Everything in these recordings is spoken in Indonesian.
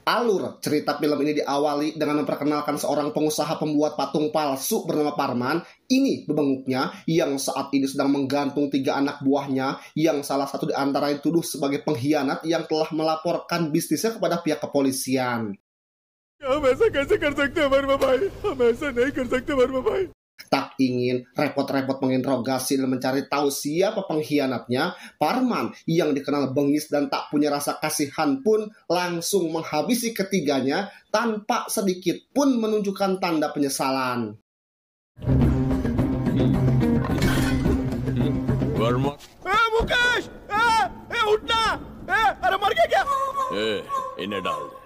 Alur cerita film ini diawali dengan memperkenalkan seorang pengusaha pembuat patung palsu bernama Parman. Ini bebenguknya yang saat ini sedang menggantung 3 anak buahnya yang salah satu di antara dituduh sebagai pengkhianat yang telah melaporkan bisnisnya kepada pihak kepolisian. Tak ingin repot-repot menginterogasi dan mencari tahu siapa pengkhianatnya, Parman yang dikenal bengis dan tak punya rasa kasihan pun langsung menghabisi ketiganya tanpa sedikit pun menunjukkan tanda penyesalan. Mukesh, उठना! अरे मर गया क्या? इन्हें डाल दे।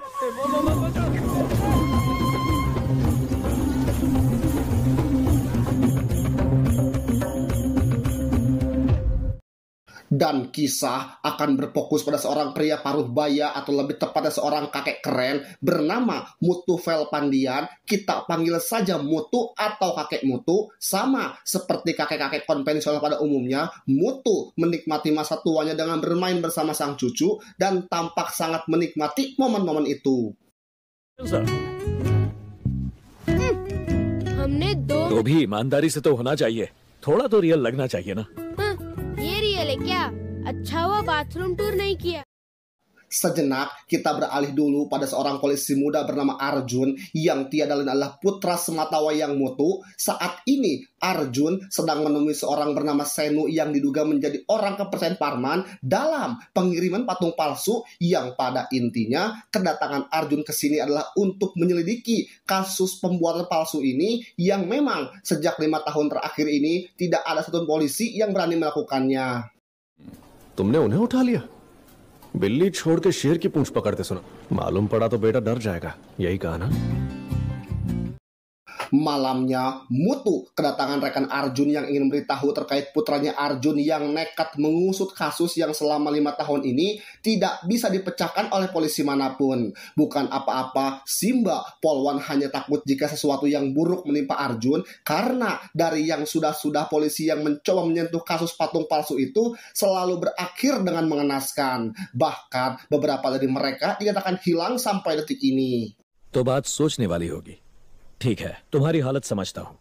Dan kisah akan berfokus pada seorang pria paruh baya atau lebih tepatnya seorang kakek keren bernama Mutu Velpandian. Kita panggil saja Mutu atau kakek Mutu. Sama seperti kakek-kakek konvensional pada umumnya, Mutu menikmati masa tuanya dengan bermain bersama sang cucu dan tampak sangat menikmati momen-momen itu. तो भी ईमानदारी से तो होना चाहिए, थोड़ा तो रियल लगना चाहिए ना। ये रियल है क्या? अच्छा हुआ बाथरूम टूर नहीं किया। Sejenak kita beralih dulu pada seorang polisi muda bernama Arjun yang tiada lain adalah putra sematawayang Mutu. Saat ini Arjun sedang menemui seorang bernama Senu yang diduga menjadi orang kepercayaan Parman dalam pengiriman patung palsu yang pada intinya kedatangan Arjun ke sini adalah untuk menyelidiki kasus pembuatan palsu ini yang memang sejak 5 tahun terakhir ini tidak ada satu polisi yang berani melakukannya. तुमने उन्हें उठा लिया? बिल्ली छोड़ के शेर की पूंछ पकड़ते सुना। मालूम पड़ा तो बेटा डर जाएगा, यही कहा ना? Malamnya, Mutu kedatangan rekan Arjun yang ingin memberitahu terkait putranya Arjun yang nekat mengusut kasus yang selama 5 tahun ini tidak bisa dipecahkan oleh polisi manapun. Bukan apa-apa, Simba Polwan hanya takut jika sesuatu yang buruk menimpa Arjun karena dari yang sudah-sudah polisi yang mencoba menyentuh kasus patung palsu itu selalu berakhir dengan mengenaskan. Bahkan beberapa dari mereka dinyatakan hilang sampai detik ini. तो बात सोचने वाली होगी। ठीक है, तुम्हारी हालत समझता हूँ।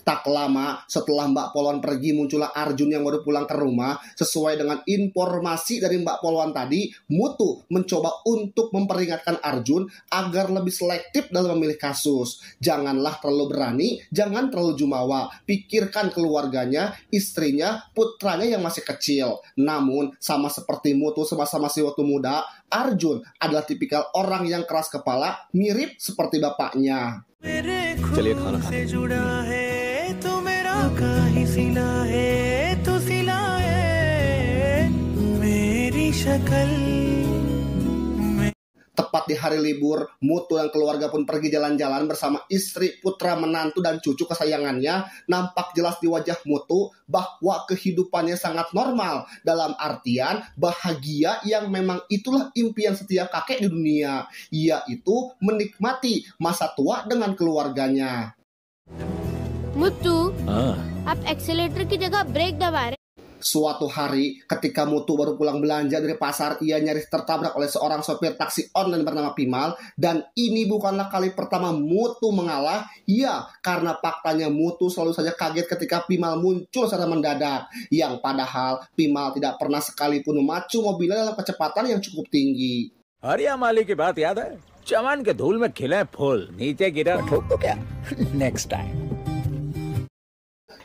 Tak lama setelah Mbak Polwan pergi, muncullah Arjun yang baru pulang ke rumah. Sesuai dengan informasi dari Mbak Polwan tadi, Mutu mencoba untuk memperingatkan Arjun agar lebih selektif dalam memilih kasus. Janganlah terlalu berani, jangan terlalu jumawa. Pikirkan keluarganya, istrinya, putranya yang masih kecil. Namun, sama seperti Mutu semasa masih waktu muda, Arjun adalah tipikal orang yang keras kepala, mirip seperti bapaknya. चलिए खाना खाते Tepat di hari libur, Mutu dan keluarga pun pergi jalan-jalan bersama istri, putra, menantu, dan cucu kesayangannya. Nampak jelas di wajah Mutu bahwa kehidupannya sangat normal. Dalam artian bahagia yang memang itulah impian setiap kakek di dunia, yaitu menikmati masa tua dengan keluarganya. Muthu, आप एक्सेलेटर की जगह ब्रेक दबा रहे। Suatu hari, ketika Mutu baru pulang belanja dari pasar, ia nyaris tertabrak oleh seorang sopir taksi online bernama Pimal. Dan ini bukanlah kali pertama Mutu mengalah. Ya, karena faktanya Mutu selalu saja kaget ketika Pimal muncul secara mendadak. Yang padahal Pimal tidak pernah sekalipun memacu mobilnya dalam kecepatan yang cukup tinggi. हरिया माली की बात याद है? चमन के धूल में खिले फूल, नीचे गिरा ठोक तो क्या? Next time.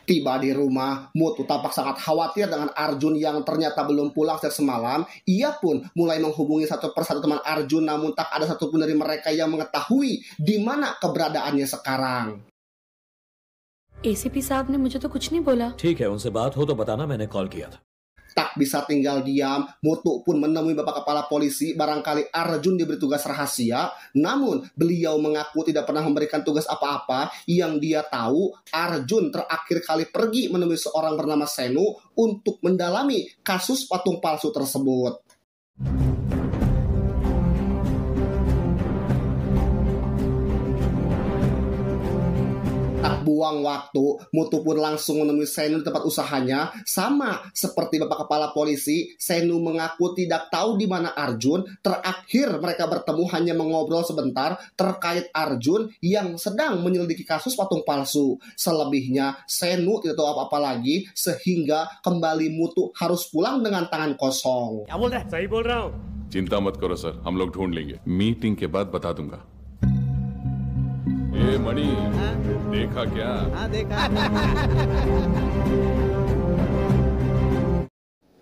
Tiba di rumah, Mutu tampak sangat khawatir dengan Arjun yang ternyata belum pulang sejak semalam. Ia pun mulai menghubungi satu persatu teman Arjun, namun tak ada satupun dari mereka yang mengetahui di mana keberadaannya sekarang. ACP साहब ने मुझे तो कुछ नहीं बोला। ठीक है, उनसे बात हो तो बताना, मैंने कॉल किया था। Tak bisa tinggal diam, Mutu pun menemui Bapak Kepala Polisi. Barangkali Arjun diberi tugas rahasia, namun beliau mengaku tidak pernah memberikan tugas apa-apa. Yang dia tahu, Arjun terakhir kali pergi menemui seorang bernama Senu untuk mendalami kasus patung palsu tersebut. Tak Tak buang waktu, Mutu pun langsung menemui Senu di tempat usahanya. Sama seperti bapak kepala polisi, Senu mengaku tidak tahu di mana Arjun. Terakhir mereka bertemu hanya mengobrol sebentar terkait Arjun yang sedang menyelidiki kasus patung palsu. Selebihnya, Senu tidak tahu apa-apa lagi sehingga kembali Mutu harus pulang dengan tangan kosong. चिंता मत करो सर, हम लोग ढूंढ लेंगे। मीटिंग के बाद बता दूंगा। ये मणि, देखा क्या?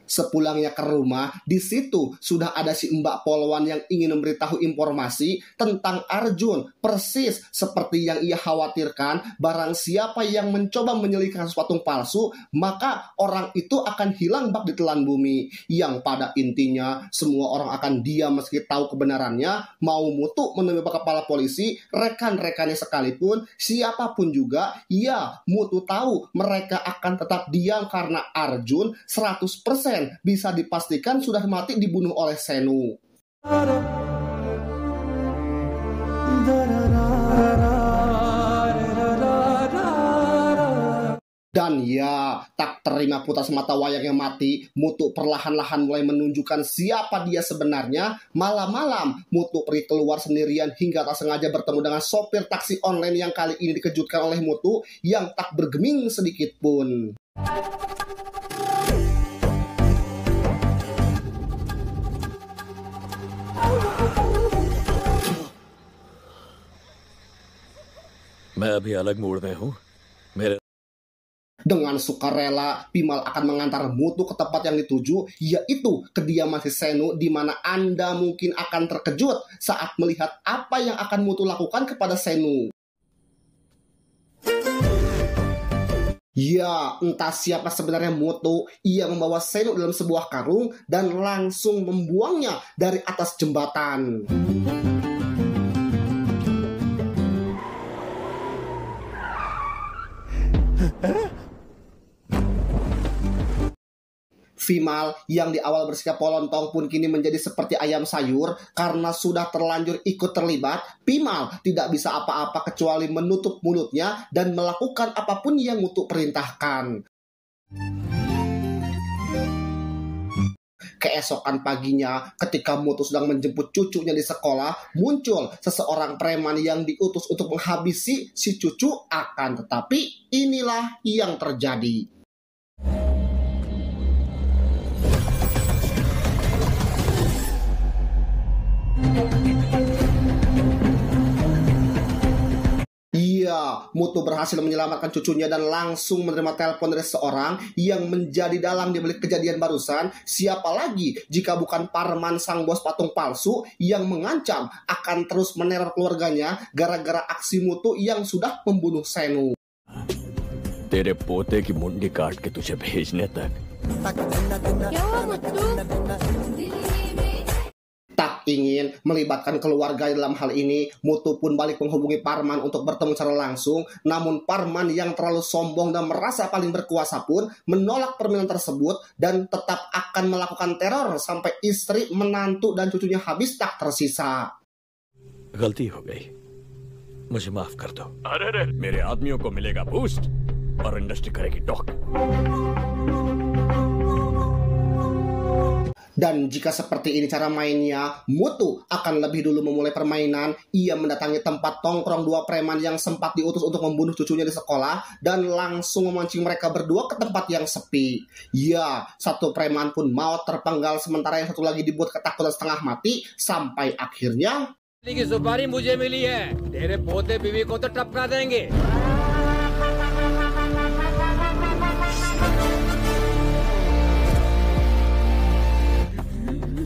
Sepulangnya ke rumah, di situ sudah ada si Mbak Polwan yang ingin memberitahu informasi tentang Arjun. Persis seperti yang ia khawatirkan, barang siapa yang mencoba menyelidiki kasus patung palsu, maka orang itu akan hilang bak di telan bumi. Yang pada intinya, semua orang akan diam meski tahu kebenarannya. Mau Mutu menemui Pak Kepala Polisi, rekan-rekannya sekalipun, siapapun juga, ya Mutu tahu mereka akan tetap diam karena Arjun 100% bisa dipastikan sudah mati dibunuh oleh Senu. Dan ya, tak terima putra semata wayangnya mati, Mutu perlahan-lahan mulai menunjukkan siapa dia sebenarnya. Malam-malam, Mutu pergi keluar sendirian hingga tak sengaja bertemu dengan sopir taksi online yang kali ini dikejutkan oleh Mutu yang tak bergeming sedikit pun. मैं अभी अलग मूड में हूँ मेरे Dengan sukarela, Bimal akan mengantar Mutu ke tempat yang dituju, yaitu kediaman si Senu, di mana Anda mungkin akan terkejut saat melihat apa yang akan Mutu lakukan kepada Senu. Ya, entah siapa sebenarnya Mutu. Ia membawa Senu dalam sebuah karung dan langsung membuangnya dari atas jembatan. Bimal yang di awal bersikap polontong pun kini menjadi seperti ayam sayur karena sudah terlanjur ikut terlibat. Bimal tidak bisa apa-apa kecuali menutup mulutnya dan melakukan apapun yang Mutu perintahkan. Keesokan paginya, ketika Mutu sedang menjemput cucunya di sekolah, muncul seseorang preman yang diutus untuk menghabisi si cucu. Akan tetapi, inilah yang terjadi. Iya, Mutu berhasil menyelamatkan cucunya dan langsung menerima telepon dari seorang yang menjadi dalang di balik kejadian barusan. Siapa lagi jika bukan Parman sang bos patung palsu yang mengancam akan terus meneror keluarganya gara-gara aksi Mutu yang sudah membunuh Senu. तेरे पोते की मुंडी काट के तुझे भेजने तक क्या हुआ Muthu? Tak ingin melibatkan keluarga dalam hal ini, Mutu pun balik menghubungi Parman untuk bertemu secara langsung. Namun Parman yang terlalu sombong dan merasa paling berkuasa pun menolak permintaan tersebut dan tetap akan melakukan teror sampai istri, menantu, dan cucunya habis tak tersisa. गलती हो गई मुझे माफ कर दो अरे मेरे आदमियों को मिलेगा बूस्ट और इंडस्ट्री करेगी dock Dan jika seperti ini cara mainnya, Mutu akan lebih dulu memulai permainan. Ia mendatangi tempat tongkrong dua preman yang sempat diutus untuk membunuh cucunya di sekolah dan langsung memancing mereka berdua ke tempat yang sepi. Ya, satu preman pun maut terpenggal sementara yang satu lagi dibuat ketakutan setengah mati sampai akhirnya की सुपारी मुझे मिली है तेरे पोते बीवी को तो टपका देंगे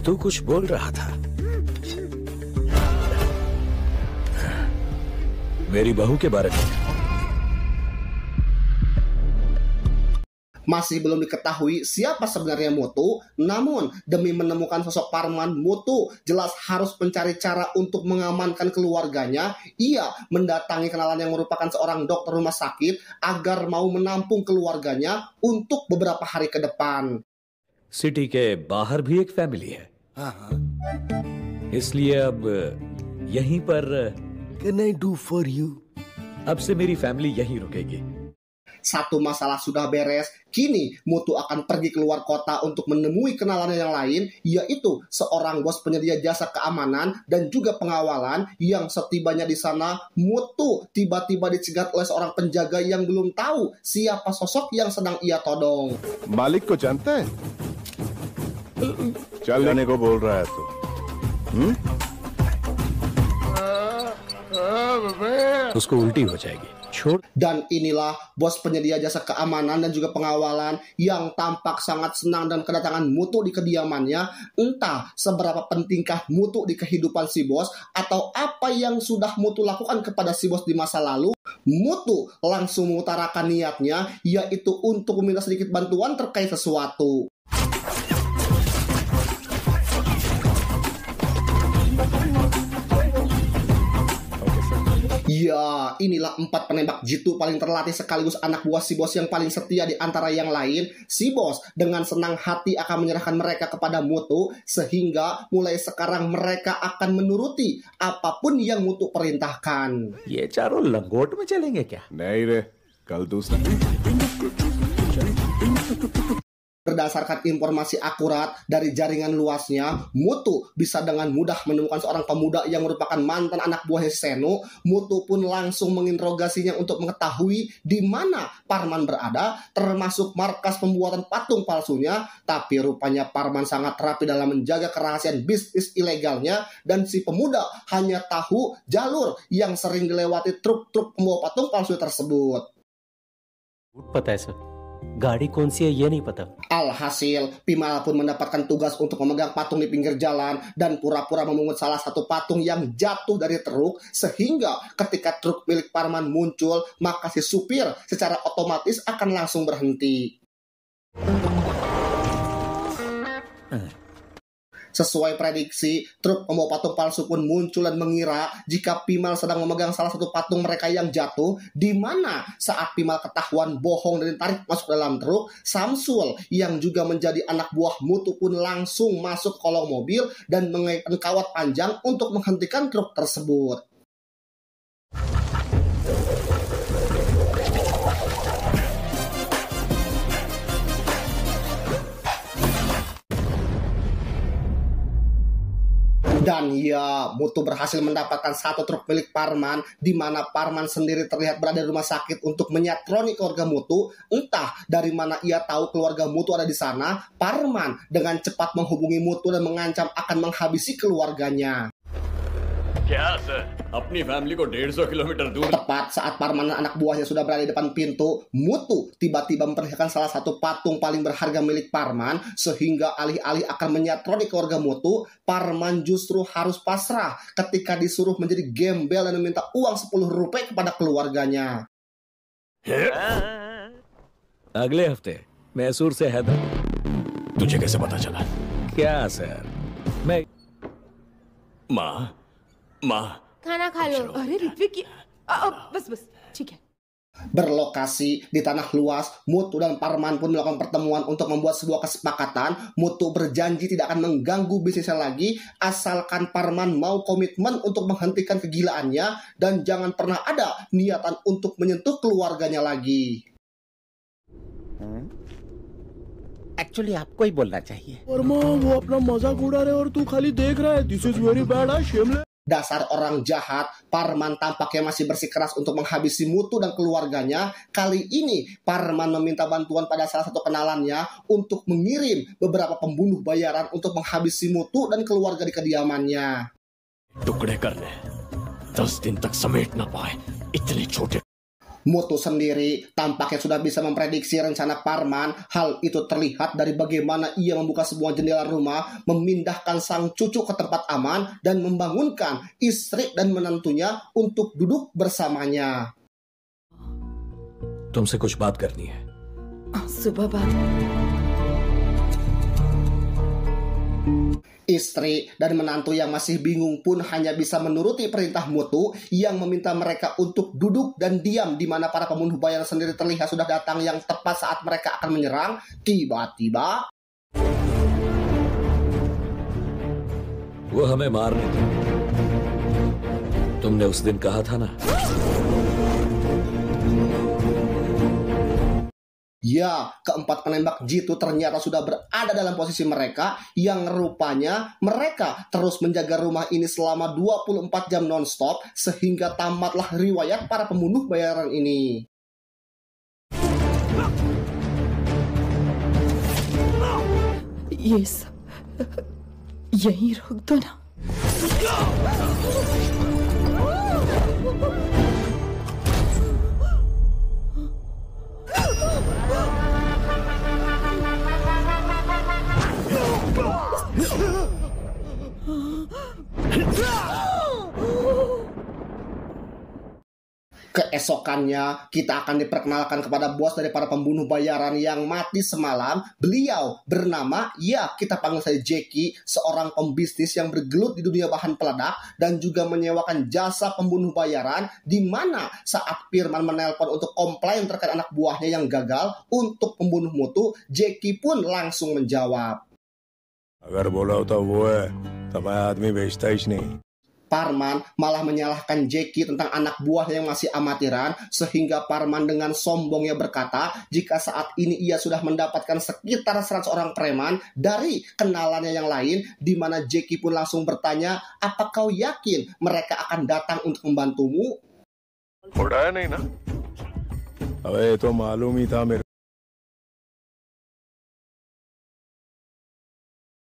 तू कुछ बोल रहा था मेरी बहू के बारे में masih belum diketahui siapa sebenarnya Mutu. Namun demi menemukan sosok Parman, Mutu jelas harus mencari cara untuk mengamankan keluarganya. Ia mendatangi kenalan yang merupakan seorang dokter rumah sakit agar mau menampung keluarganya untuk beberapa hari ke depan. City के बाहर भी एक फैमिली है इसलिए अब यहीं पर Can I do for you? अब से मेरी फैमिली यहीं रुकेगी। Satu masalah sudah beres, kini Mutu akan pergi keluar kota untuk menemui kenalannya yang lain, yaitu seorang bos penyedia jasa keamanan dan juga pengawalan yang setibanya di sana, Mutu tiba-tiba dicegat oleh seorang penjaga yang belum tahu siapa sosok yang sedang ia todong. मालिक को जानता है? चलने को बोल रहा है तू? उसको उल्टी हो जाएगी। छोड़। Dan inilah bos penyedia jasa keamanan dan juga pengawalan yang tampak sangat senang dan kedatangan Mutu di kediamannya. Entah seberapa pentingkah Mutu di kehidupan si bos atau apa yang sudah Mutu lakukan kepada si bos di masa lalu, Mutu langsung mengutarakan niatnya, yaitu untuk meminta sedikit bantuan terkait sesuatu. Ya, inilah 4 penembak jitu paling terlatih sekaligus anak buah si bos yang paling setia di antara yang lain. Si bos dengan senang hati akan menyerahkan mereka kepada Mutu, sehingga mulai sekarang mereka akan menuruti apapun yang Mutu perintahkan. ये चारों लंगोट में चलेंगे क्या? नहीं रे, कल दूसरा। Berdasarkan informasi akurat dari jaringan luasnya, Mutu bisa dengan mudah menemukan seorang pemuda yang merupakan mantan anak buah Senu. Mutu pun langsung menginterogasinya untuk mengetahui di mana Parman berada, termasuk markas pembuatan patung palsunya. Tapi rupanya Parman sangat rapi dalam menjaga kerahasiaan bisnis ilegalnya, dan si pemuda hanya tahu jalur yang sering dilewati truk-truk pembawa patung palsu tersebut. पता है सर, गाड़ी कौन सी है ये नहीं पता। Alhasil, Pimal pun mendapatkan tugas untuk memegang patung di pinggir jalan dan pura-pura memungut salah satu patung yang jatuh dari truk, sehingga ketika truk milik Parman muncul, maka si supir secara otomatis akan langsung berhenti. Sesuai prediksi, truk pembawa patung palsu pun muncul dan mengira jika Pimal sedang memegang salah satu patung mereka yang jatuh, di mana saat Pimal ketahuan bohong dan ditarik masuk dalam truk, Samsul yang juga menjadi anak buah Mutu pun langsung masuk kolong mobil dan mengaitkan kawat panjang untuk menghentikan truk tersebut. Dan ya, Mutu berhasil mendapatkan satu truk milik Parman, di mana Parman sendiri terlihat berada di rumah sakit untuk menyatroni keluarga Mutu. Entah dari mana ia tahu keluarga Mutu ada di sana, Parman dengan cepat menghubungi Mutu dan mengancam akan menghabisi keluarganya. क्या सर, अपनी फैमिली को 150 किलोमीटर दूर। Tepat saat Parman dan anak buahnya sudah berada di depan pintu, Mutu tiba-tiba memperlihatkan salah satu patung paling berharga milik Parman, sehingga alih-alih akan menyatroni keluarga Mutu, Parman justru harus pasrah ketika disuruh menjadi gembel dan meminta uang 10 rupiah kepada keluarganya. अगले हफ्ते मैसूर से हैदर। तुझे कैसे पता चला? क्या सर? मैं माँ, माँ। खाना खा लो। अरे ऋत्विक, बस बस ठीक है। Berlokasi di tanah luas, Mutu dan Parman pun melakukan pertemuan untuk membuat sebuah kesepakatan. Mutu berjanji tidak akan mengganggu bisnisnya lagi, asalkan Parman mau komitmen untuk menghentikan kegilaannya dan jangan pernah ada niatan untuk menyentuh keluarganya lagi. Actually आपको ही बोलना चाहिए। वो अपना मजाक उड़ा रहे और तू खाली देख रहा है। This is very bad, Shemle. Dasar orang jahat, Parman tampaknya masih bersikeras untuk menghabisi Mutu dan keluarganya. Kali ini, Parman meminta bantuan pada salah satu kenalannya untuk mengirim beberapa pembunuh bayaran untuk menghabisi Mutu dan keluarga di kediamannya. टुकड़े कर ले, 10 दिन तक समेट ना पाए इतने छोटे। Mutu sendiri tampaknya sudah bisa memprediksi rencana Parman. Hal itu terlihat dari bagaimana ia membuka semua jendela rumah, memindahkan sang cucu ke tempat aman, dan membangunkan istri dan menantunya untuk duduk bersamanya. तुमसे कुछ बात करनी है। सुबह बात। Istri dan menantu yang masih bingung pun hanya bisa menuruti perintah Mutu yang meminta mereka untuk duduk dan diam, di mana para pembunuh bayaran sendiri terlihat sudah datang yang tepat saat mereka akan menyerang. Tiba-tiba वो हमें मारने थे। तुमने उस दिन कहा था ना Ya, keempat penembak jitu ternyata sudah berada dalam posisi mereka yang rupanya mereka terus menjaga rumah ini selama 24 jam non-stop sehingga tamatlah riwayat para pembunuh bayaran ini. ये सब यहीं रोक दो ना। Keesokannya, kita akan diperkenalkan kepada bos dari para pembunuh bayaran yang mati semalam. Beliau bernama, ya kita panggil saja Jackie, seorang pembisnis yang bergelut di dunia bahan peledak dan juga menyewakan jasa pembunuh bayaran, di mana saat Firman menelpon untuk komplain terkait anak buahnya yang gagal untuk pembunuh mutu, Jackie pun langsung menjawab. अगर बोला होता वो है तब आदमी बेचता ही नहीं. Parman malah menyalahkan Jackie tentang anak buahnya yang masih amatiran, sehingga Parman dengan sombongnya berkata jika saat ini ia sudah mendapatkan sekitar 100 orang preman dari kenalannya yang lain, di mana Jackie pun langsung bertanya, apa kau yakin mereka akan datang untuk membantumu? उड़ाया नहीं ना? अबे तो मालूम ही था मेरे